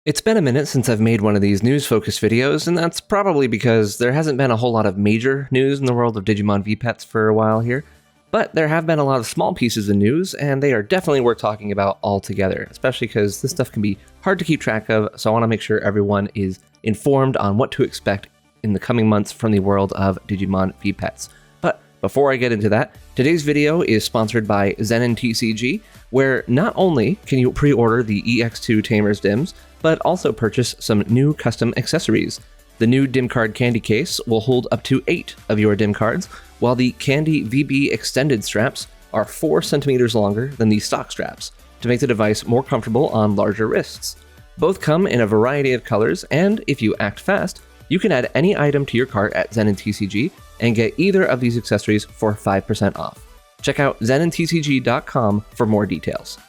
It's been a minute since I've made one of these news-focused videos, and that's probably because there hasn't been a whole lot of major news in the world of Digimon V-Pets for a while here. But there have been a lot of small pieces of news, and they are definitely worth talking about all together, especially because this stuff can be hard to keep track of, so I want to make sure everyone is informed on what to expect in the coming months from the world of Digimon V-Pets. But before I get into that, today's video is sponsored by Zenin TCG, where not only can you pre-order the EX2 Tamers DIMs, but also purchase some new custom accessories. The new DIM card candy case will hold up to 8 of your DIM cards, while the Candy VB extended straps are 4 centimeters longer than the stock straps, to make the device more comfortable on larger wrists. Both come in a variety of colors, and if you act fast, you can add any item to your cart at Zenin TCG and get either of these accessories for 5% off. Check out zenintcg.com for more details.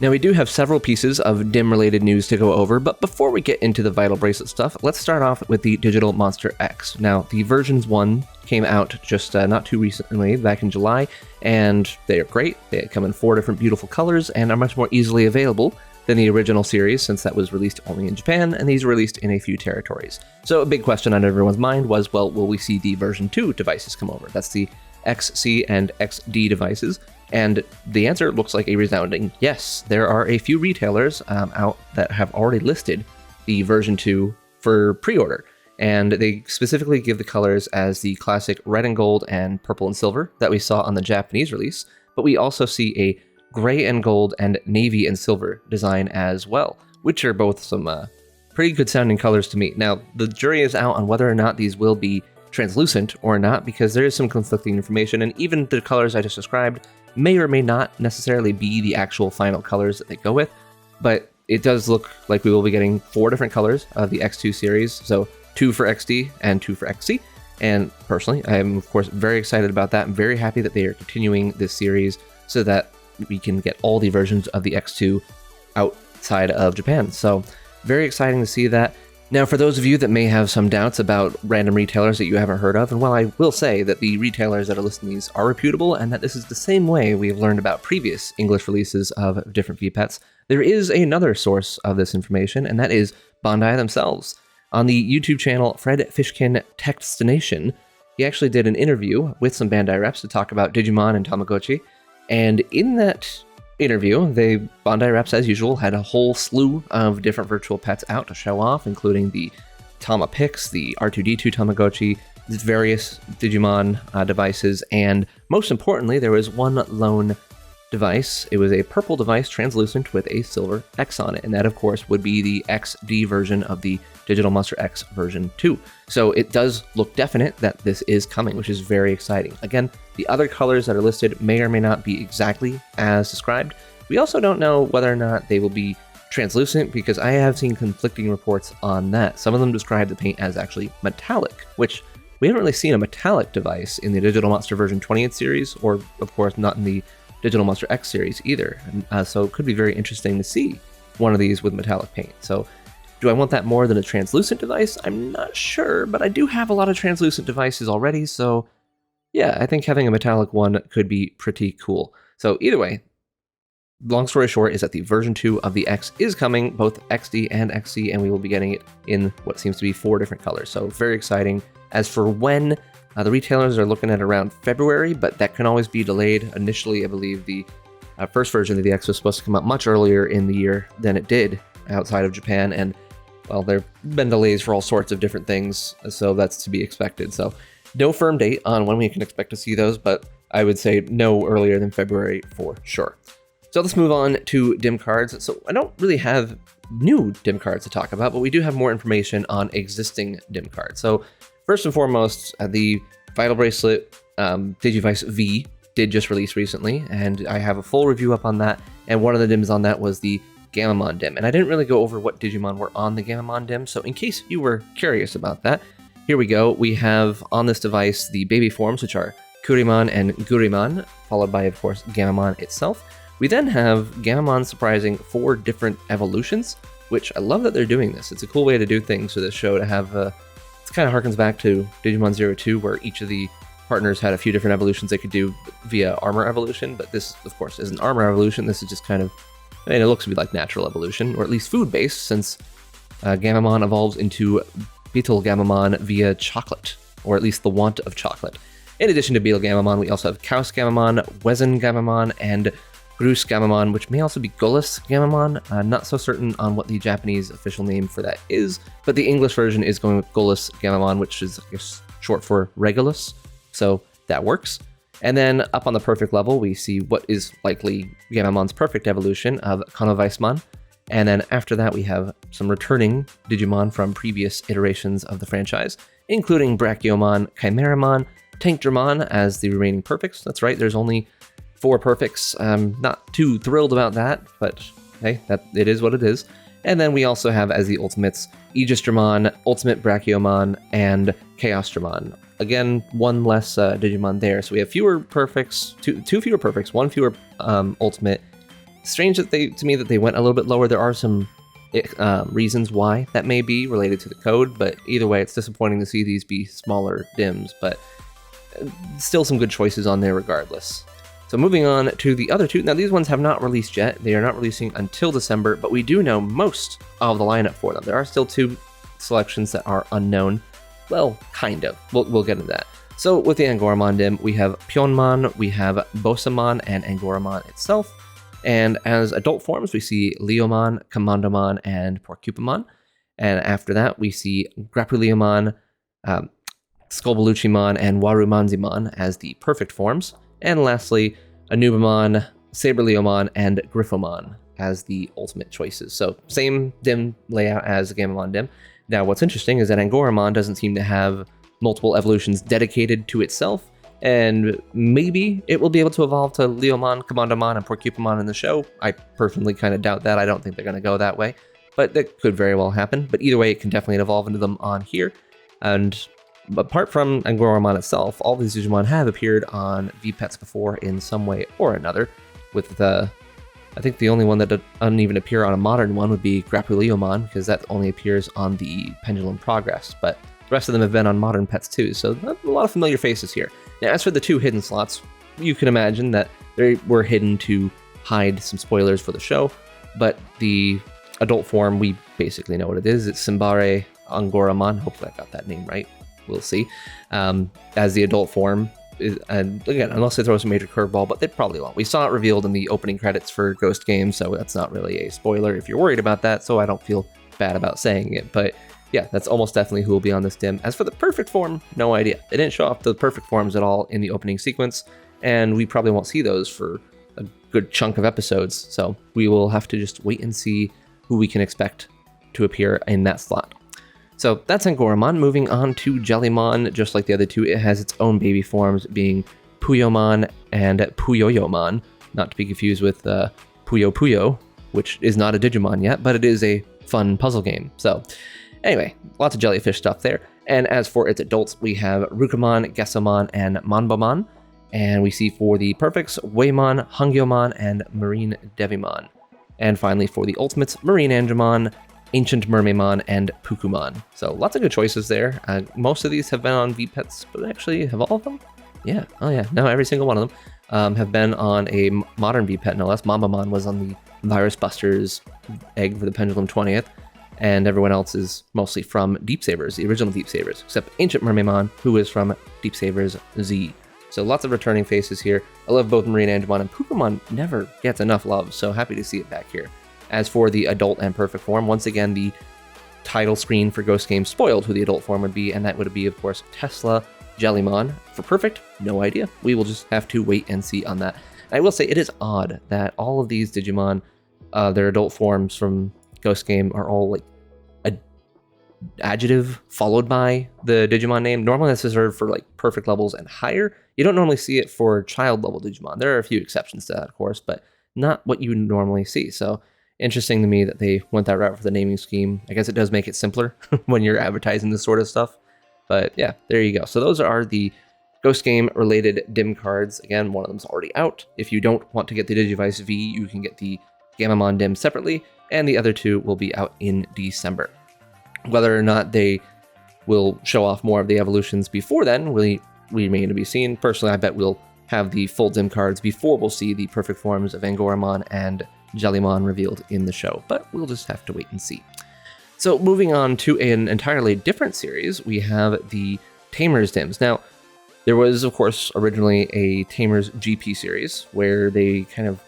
Now, we do have several pieces of DIM-related news to go over, but before we get into the Vital Bracelet stuff, let's start off with the Digital Monster X. Now, the versions 1 came out just not too recently, back in July, and they are great. They come in 4 different beautiful colors and are much more easily available than the original series, since that was released only in Japan, and these were released in a few territories. So a big question on everyone's mind was, well, will we see the version 2 devices come over? That's the XC and XD devices. And the answer looks like a resounding yes. There are a few retailers out that have already listed the version 2 for pre-order, and they specifically give the colors as the classic red and gold and purple and silver that we saw on the Japanese release, but we also see a gray and gold and navy and silver design as well, which are both some pretty good sounding colors to me. Now, the jury is out on whether or not these will be translucent or not, because there is some conflicting information, and even the colors I just described may or may not necessarily be the actual final colors that they go with, but it does look like we will be getting 4 different colors of the X2 series, so 2 for XD and 2 for XC, and personally, I am of course very excited about that. I'm very happy that they are continuing this series so that we can get all the versions of the X2 outside of Japan, so very exciting to see that. Now, for those of you that may have some doubts about random retailers that you haven't heard of, and while I will say that the retailers that are listing these are reputable and that this is the same way we have learned about previous English releases of different V-Pets, there is another source of this information, and that is Bandai themselves. On the YouTube channel Fred Fishkin Techstination, he actually did an interview with some Bandai reps to talk about Digimon and Tamagotchi, and in that interview, Bandai reps, as usual, had a whole slew of different virtual pets out to show off, including the Tamapix, the R2-D2 Tamagotchi, various Digimon devices, and most importantly, there was one lone device. It was a purple device, translucent, with a silver X on it, and that, of course, would be the XD version of the Digital Monster X version 2. So it does look definite that this is coming, which is very exciting. Again, the other colors that are listed may or may not be exactly as described. We also don't know whether or not they will be translucent, because I have seen conflicting reports on that. Some of them describe the paint as actually metallic, which we haven't really seen a metallic device in the Digital Monster version 20th series, or of course not in the Digital Monster X series either. So it could be very interesting to see one of these with metallic paint. So do I want that more than a translucent device? I'm not sure, but I do have a lot of translucent devices already, so yeah, I think having a metallic one could be pretty cool. So either way, long story short is that the version 2 of the X is coming, both XD and XC, and we will be getting it in what seems to be 4 different colors. So very exciting. As for when, the retailers are looking at around February, but that can always be delayed. Initially, I believe the first version of the X was supposed to come out much earlier in the year than it did outside of Japan, and well, there have been delays for all sorts of different things, so that's to be expected. So no firm date on when we can expect to see those, but I would say no earlier than February for sure. So let's move on to DIM cards. So I don't really have new DIM cards to talk about, but we do have more information on existing DIM cards. So first and foremost, the Vital Bracelet Digivice V did just release recently, and I have a full review up on that, and one of the DIMs on that was the Gamamon DIM, and I didn't really go over what Digimon were on the Gamamon DIM, so in case you were curious about that, here we go. We have on this device the baby forms, which are Kurimon and Gurimon, followed by, of course, Gamamon itself. We then have Gamamon surprising 4 different evolutions, which I love that they're doing this. It's a cool way to do things for this show, to have it kind of harkens back to Digimon 02, where each of the partners had a few different evolutions they could do via armor evolution, but this, of course, isn't armor evolution. This is just kind of I mean, it looks to be like natural evolution, or at least food-based, since Gamamon evolves into Beetle Gamamon via chocolate, or at least the want of chocolate. In addition to Beetle Gamamon, we also have Kaus Gamamon, Wezen Gamamon, and Grus Gamamon, which may also be Gullus Gamamon. Not so certain on what the Japanese official name for that is, but the English version is going with Gullus Gamamon, which is, I guess, short for Regulus, so that works. And then up on the perfect level, we see what is likely Gamamon's perfect evolution of Konoweismon. And then after that, we have some returning Digimon from previous iterations of the franchise, including Brachiomon, Chimeramon, Tankdramon as the remaining perfects. That's right, there's only 4 perfects. I'm not too thrilled about that, but hey, it is what it is. And then we also have as the ultimates Aegisdramon, Ultimate Brachiomon, and Chaosdramon. Again, one less Digimon there, so we have fewer perfects, two fewer perfects, one fewer ultimate. Strange to me that they went a little bit lower. There are some reasons why that may be related to the code, but either way, it's disappointing to see these be smaller DIMs, but still some good choices on there regardless. So moving on to the other 2. Now these ones have not released yet. They are not releasing until December, but we do know most of the lineup for them. There are still 2 selections that are unknown. Well, kind of. We'll get into that. So with the Angoramon DIM, we have Pionmon, we have Bosamon, and Angoramon itself. And as adult forms, we see Leomon, Commandomon, and Porcupamon. And after that, we see Grapuleomon, Sculbaluchimon, and Warumanzimon as the perfect forms. And lastly, Anubamon, Saberleomon, and Griffomon as the ultimate choices. So same DIM layout as the Gamamon DIM. Now what's interesting is that Angoramon doesn't seem to have multiple evolutions dedicated to itself, and maybe it will be able to evolve to Leomon, Commandomon, and Porcupamon in the show. I personally kind of doubt that. I don't think they're going to go that way, but that could very well happen. But either way, it can definitely evolve into them on here. And apart from Angoramon itself, all these Digimon have appeared on VPETs before in some way or another, with I think the only one that doesn't even appear on a modern one would be Grapuleomon, because that only appears on the Pendulum Progress, but the rest of them have been on modern pets too, so a lot of familiar faces here. Now, as for the 2 hidden slots, you can imagine that they were hidden to hide some spoilers for the show, but the adult form, we basically know what it is. It's Simbare Angoramon. Hopefully I got that name right. We'll see. As the adult form, and again, unless they throw some major curveball, but they probably won't. We saw it revealed in the opening credits for Ghost Game, so that's not really a spoiler if you're worried about that, so I don't feel bad about saying it. But yeah, that's almost definitely who will be on this DIM. As for the perfect form, no idea. They didn't show off the perfect forms at all in the opening sequence, and we probably won't see those for a good chunk of episodes, so we will have to just wait and see who we can expect to appear in that slot. So that's Angoramon. Moving on to Jellymon, just like the other 2, it has its own baby forms, being Puyomon and Puyoyomon, not to be confused with Puyo Puyo, which is not a Digimon yet, but it is a fun puzzle game. So anyway, lots of jellyfish stuff there. And as for its adults, we have Rukamon, Gesomon, and Monbomon. And we see for the perfects, Waymon, Hungyomon, and Marine Devimon. And finally for the ultimates, Marine Angemon, Ancient Mermaimon, and Pukumon. So lots of good choices there. Most of these have been on VPETs, but actually, have all of them? Yeah, oh yeah, no, every single one of them have been on a modern VPET, no less. Mambamon was on the Virus Busters egg for the Pendulum 20th, and everyone else is mostly from Deep Sabers, the original Deep Sabers, except Ancient Mermaimon, who is from Deep Sabers Z. So lots of returning faces here. I love both Marine Angemon, and Pukumon never gets enough love, so happy to see it back here. As for the adult and perfect form, once again, the title screen for Ghost Game spoiled who the adult form would be, and that would be, of course, Tesla Jellymon. For perfect, no idea. We will just have to wait and see on that. And I will say, it is odd that all of these Digimon, their adult forms from Ghost Game, are all like an adjective followed by the Digimon name. Normally that's reserved for like perfect levels and higher. You don't normally see it for child level Digimon. There are a few exceptions to that, of course, but not what you normally see. So interesting to me that they went that route for the naming scheme. I guess it does make it simpler when you're advertising this sort of stuff. But yeah, there you go. So those are the Ghost Game related DIM cards. Again, one of them's already out. If you don't want to get the Digivice V, you can get the Gamamon DIM separately, and the other 2 will be out in December. Whether or not they will show off more of the evolutions before then will remain to be seen. Personally, I bet we'll have the full DIM cards before we'll see the perfect forms of Angoramon and Jellymon revealed in the show, but we'll just have to wait and see. So moving on to an entirely different series, we have the Tamers DIMs. Now, there was, of course, originally a Tamers GP series where they kind of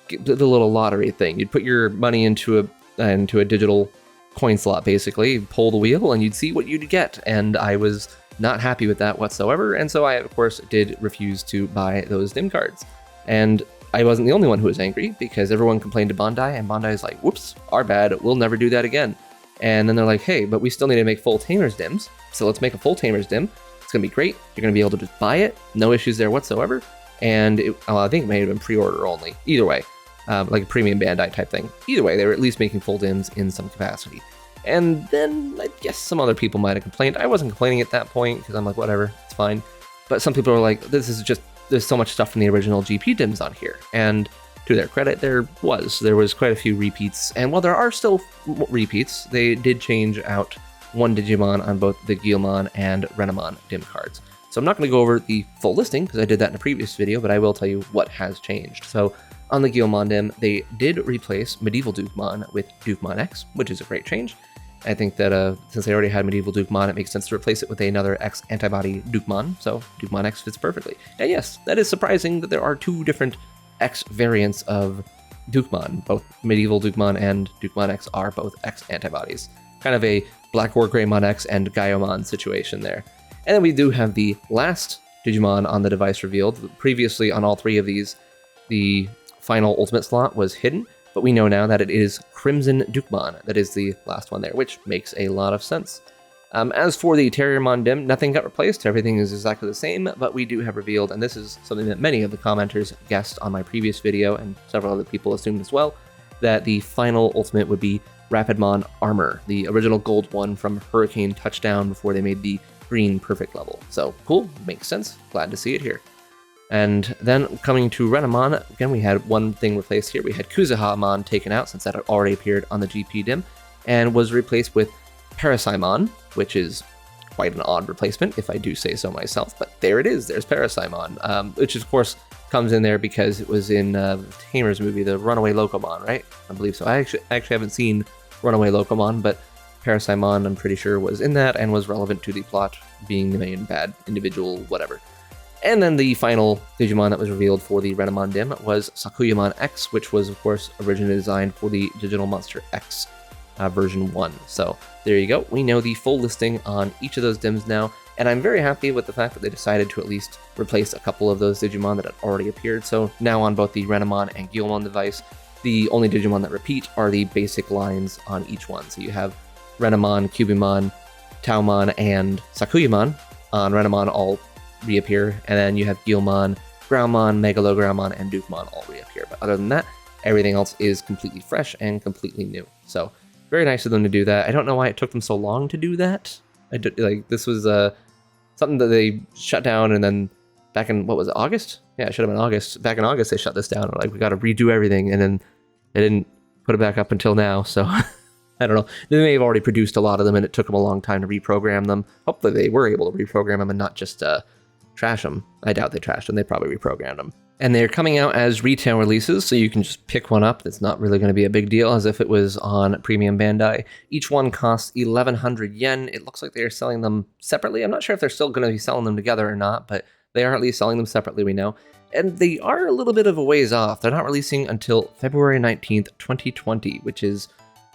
did the little lottery thing. You'd put your money into a digital coin slot, basically, pull the wheel, and you'd see what you'd get. And I was not happy with that whatsoever, and so I, of course, did refuse to buy those DIM cards. And I wasn't the only one who was angry, because everyone complained to Bandai, and Bandai's like, whoops, our bad, we'll never do that again. And then they're like, hey, but we still need to make full Tamers DIMs, so let's make a full Tamers DIM. It's going to be great. You're going to be able to just buy it. No issues there whatsoever. And I think it may have been pre-order only. Either way, like a premium Bandai type thing. Either way, they were at least making full DIMs in some capacity. And then I guess some other people might have complained. I wasn't complaining at that point because I'm like, whatever, it's fine. But some people were like, this is just, there's so much stuff from the original GP DIMs on here. And to their credit, there was quite a few repeats. And while there are still repeats, they did change out one Digimon on both the Guilmon and Renamon DIM cards. So I'm not going to go over the full listing because I did that in a previous video, but I will tell you what has changed. So on the Guilmon DIM, they did replace Medieval Dukemon with Dukemon X, which is a great change. I think that since they already had Medieval Dukemon, it makes sense to replace it with another X antibody Dukemon, so Dukemon X fits perfectly. And yes, that is surprising that there are two different X variants of Dukemon. Both Medieval Dukemon and Dukemon X are both X antibodies. Kind of a Black War Greymon X and Gaiomon situation there. And then we do have the last Digimon on the device revealed. Previously on all three of these, the final ultimate slot was hidden, but we know now that it is Crimson Dukemon that is the last one there, which makes a lot of sense. As for the Terriermon DIM, nothing got replaced, everything is exactly the same, but we do have revealed, and this is something that many of the commenters guessed on my previous video, and several other people assumed as well, that the final ultimate would be Rapidmon Armor, the original gold one from Hurricane Touchdown before they made the green perfect level. So cool, makes sense, glad to see it here. And then coming to Renamon, again we had one thing replaced here. We had Kuzuhamon taken out since that had already appeared on the GP DIM, and was replaced with Parasaimon, which is quite an odd replacement if I do say so myself, but there it is, there's Parasaimon, which of course comes in there because it was in Tamers movie, the Runaway Locomon, right? I believe so. I actually haven't seen Runaway Locomon, but Parasaimon, I'm pretty sure, was in that and was relevant to the plot, being the main bad individual, whatever. And then the final Digimon that was revealed for the Renamon DIM was Sakuyamon X, which was, of course, originally designed for the Digital Monster X version 1. So there you go. We know the full listing on each of those DIMs now, and I'm very happy with the fact that they decided to at least replace a couple of those Digimon that had already appeared. So now on both the Renamon and Guilmon device, the only Digimon that repeat are the basic lines on each one. So you have Renamon, Cubimon, Taomon, and Sakuyamon on Renamon all reappear, and then you have Guilmon, Groundmon, Megalogroundmon, and Dukemon all reappear. But other than that, everything else is completely fresh and completely new. So very nice of them to do that. I don't know why it took them so long to do that. This was something that they shut down, and then back in, what was it, August? Yeah, it should have been August. Back in August, they shut this down. Like, we got to redo everything, and then they didn't put it back up until now, so I don't know. They may have already produced a lot of them, and it took them a long time to reprogram them. Hopefully they were able to reprogram them and not just trash them. I doubt they trashed them. They probably reprogrammed them. And they're coming out as retail releases, so you can just pick one up. It's not really going to be a big deal, as if it was on Premium Bandai. Each one costs 1,100 yen. It looks like they're selling them separately. I'm not sure if they're still going to be selling them together or not, but they are at least selling them separately, we know. And they are a little bit of a ways off. They're not releasing until February 19th, 2020, which is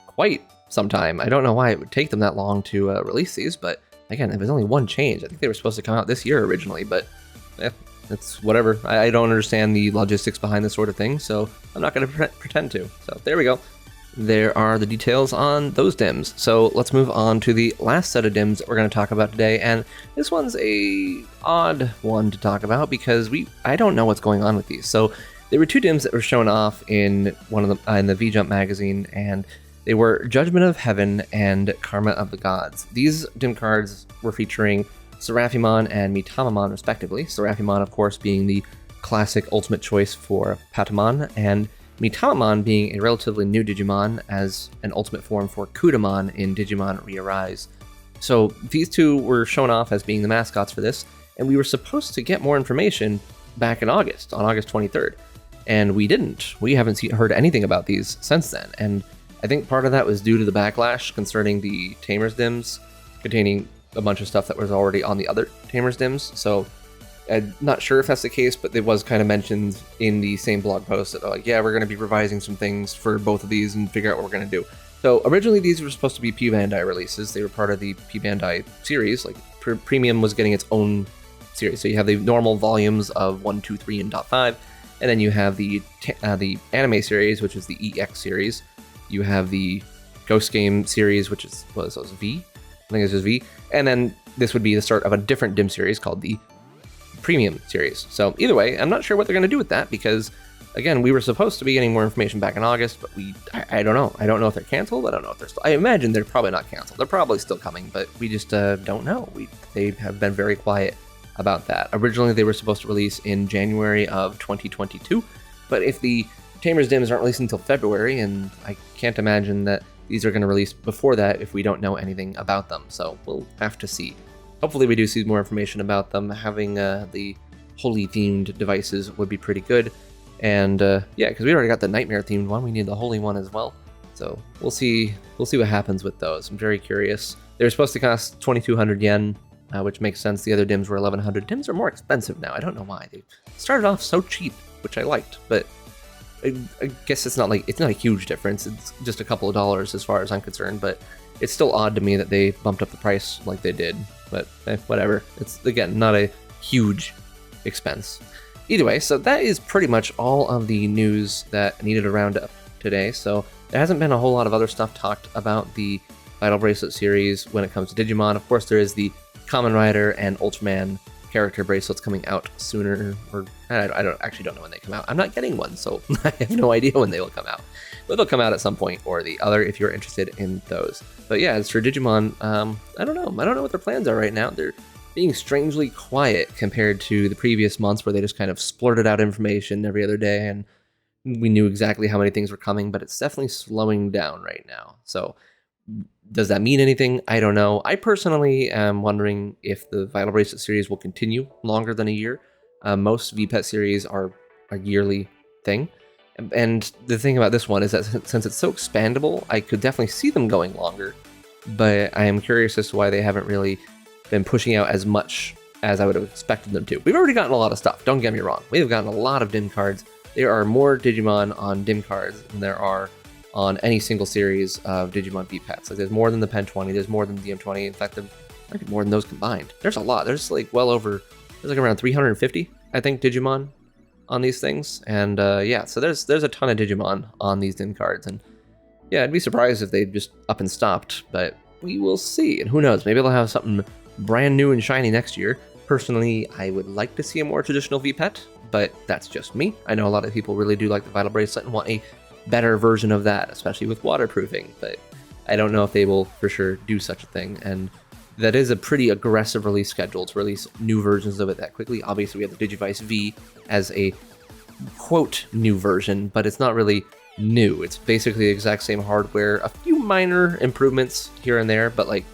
quite some time. I don't know why it would take them that long to release these, but again, it was only one change. I think they were supposed to come out this year originally, but it's whatever. I don't understand the logistics behind this sort of thing, so I'm not going to pretend to. So there we go. There are the details on those DIMs. So let's move on to the last set of DIMs that we're going to talk about today, and this one's a odd one to talk about because I don't know what's going on with these. So there were two DIMs that were shown off in one of them in the V-Jump magazine, and they were Judgment of Heaven and Karma of the Gods. These DIM cards were featuring Seraphimon and Mitamamon respectively. Seraphimon, of course, being the classic ultimate choice for Patamon, and Mitamamon being a relatively new Digimon as an ultimate form for Kudamon in Digimon Re-Arise. So these two were shown off as being the mascots for this, and we were supposed to get more information back in August, on August 23rd. and we didn't. We haven't heard anything about these since then, and I think part of that was due to the backlash concerning the Tamers DIMs containing a bunch of stuff that was already on the other Tamers DIMs. So I'm not sure if that's the case, but it was kind of mentioned in the same blog post that like, yeah, we're going to be revising some things for both of these and figure out what we're going to do. So originally these were supposed to be P Bandai releases. They were part of the P Bandai series. Like Premium was getting its own series. So you have the normal volumes of 1, 2, 3, and .5, and then you have the anime series, which is the EX series. You have the Ghost Game series, which is was V. I think it's just V. And then this would be the start of a different DIM series called the Premium series. So either way, I'm not sure what they're going to do with that because, again, we were supposed to be getting more information back in August, but I don't know. I don't know if they're canceled. I don't know if they're still. I imagine they're probably not canceled. They're probably still coming, but we just don't know. They have been very quiet about that. Originally, they were supposed to release in January of 2022, but if the Tamers DIMs aren't released until February, and I can't imagine that these are going to release before that if we don't know anything about them. So we'll have to see. Hopefully we do see more information about them. Having the holy themed devices would be pretty good. And yeah, because we already got the nightmare themed one, we need the holy one as well. So we'll see what happens with those. I'm very curious. They were supposed to cost 2,200 yen, which makes sense. The other DIMs were 1,100. DIMs are more expensive now. I don't know why. They started off so cheap, which I liked, but I guess it's not a huge difference. It's just a couple of dollars as far as I'm concerned, but it's still odd to me that they bumped up the price like they did. But whatever. It's, again, not a huge expense. Either way, so that is pretty much all of the news that needed a roundup today. So there hasn't been a whole lot of other stuff talked about the Vital Bracelet series when it comes to Digimon. Of course, there is the Kamen Rider and Ultraman character bracelets coming out sooner, or I don't know when they come out. I'm not getting one, so I have no idea when they will come out. But they'll come out at some point or the other if you're interested in those. But yeah, as for Digimon, I don't know. I don't know what their plans are right now. They're being strangely quiet compared to the previous months where they just kind of splurted out information every other day and we knew exactly how many things were coming, but it's definitely slowing down right now. So does that mean anything? I don't know. I personally am wondering if the Vital Bracelet series will continue longer than a year. Most VPET series are a yearly thing. And the thing about this one is that since it's so expandable, I could definitely see them going longer. But I am curious as to why they haven't really been pushing out as much as I would have expected them to. We've already gotten a lot of stuff, don't get me wrong. We have gotten a lot of DIM cards. There are more Digimon on DIM cards than there are on any single series of Digimon VPETs. Like, there's more than the Pen 20, there's more than the DM20. In fact, there might be more than those combined. There's a lot. There's like there's like around 350, I think, Digimon on these things. And yeah, so there's a ton of Digimon on these DIM cards. And yeah, I'd be surprised if they just up and stopped, but we will see. And who knows, maybe they'll have something brand new and shiny next year. Personally, I would like to see a more traditional VPET, but that's just me. I know a lot of people really do like the Vital Bracelet and want a better version of that, especially with waterproofing, but I don't know if they will for sure do such a thing. And that is a pretty aggressive release schedule to release new versions of it that quickly. Obviously, we have the Digivice V as a quote new version, but it's not really new. It's basically the exact same hardware, a few minor improvements here and there, but like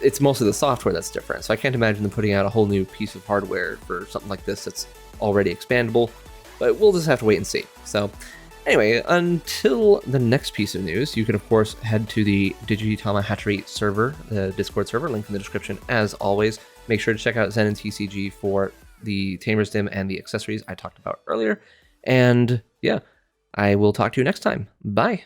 it's mostly the software that's different. So I can't imagine them putting out a whole new piece of hardware for something like this that's already expandable, but we'll just have to wait and see. So anyway, until the next piece of news, you can of course head to the Digitama Hatchery server, the Discord server, link in the description as always. Make sure to check out Zen and TCG for the Tamers DIM and the accessories I talked about earlier. And yeah, I will talk to you next time. Bye.